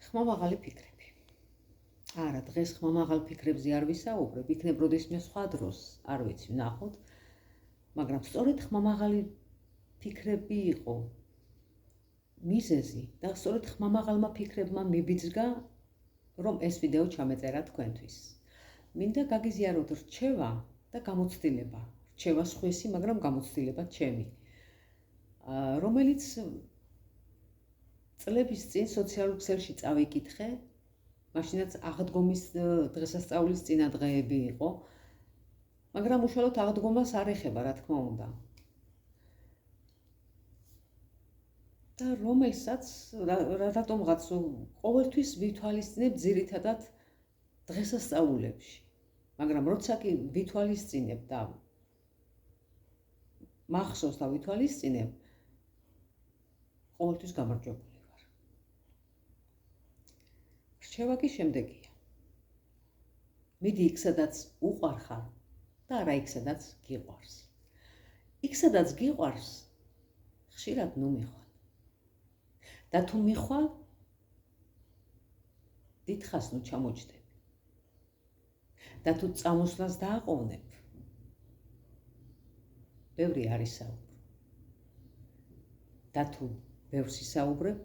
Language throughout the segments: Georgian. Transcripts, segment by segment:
ხმამაღალი ფიქრები. არა, დღეს ხმამაღალ ფიქრებზე არ ვისაუბრებ, იქნებ როდისმე სხვა დროს, არ ვიცი, ვნახოთ, მაგრამ სწორედ ხმამაღალი ფიქრები იყო მიზეზი და სწორედ ხმამაღალმა ფიქრებმა მიბიძგა, რომ ეს ვიდეო ჩამეწერა თქვენთვის. მინდა გაგიზიაროთ რჩევა და გამოცდილება. რჩევა სხვისი, მაგრამ გამოცდილება ჩემი. რომელიც წლების წინ სოციალურ ქსელში წავიკითხე, მაშინაც აღდგომის დღესასწაულის წინადღეები იყო, მაგრამ უშუალოდ აღდგომას არ ეხება, რა თქმა უნდა. და რომელსაც რატომღაც ყოველთვის ვითვალისწინებ ძირითადად დღესასწაულებში. მაგრამ როცა კი ვითვალისწინებ და მახსოვს და ვითვალისწინებ, ყოველთვის გამარჯვებული ვარ. რჩევა კი შემდეგია. მიდი იქ, სადაც უყვარ ხარ და არა იქ, სადაც გიყვარს. იქ, სადაც გიყვარს, ხშირად ნუ მიხვალ. და თუ მიხვალ, დიდხანს ნუ ჩამოჯდები. და თუ წამოსვლას დააყოვნებ, ბევრი არ ისაუბრო. და თუ ბევრს ისაუბრებ,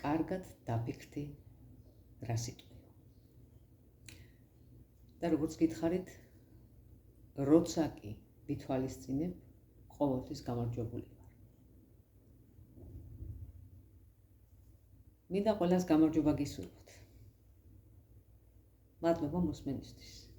კარგად დაფიქრდი რა სიტყვიო. და როგორც გითხარით, როცა კი ვითვალისწინებ, ყოველთვის გამარჯვებული ვარ. მინდა ყველას გამარჯვება გისურვოთ. მადლობა მოსმენისთვის.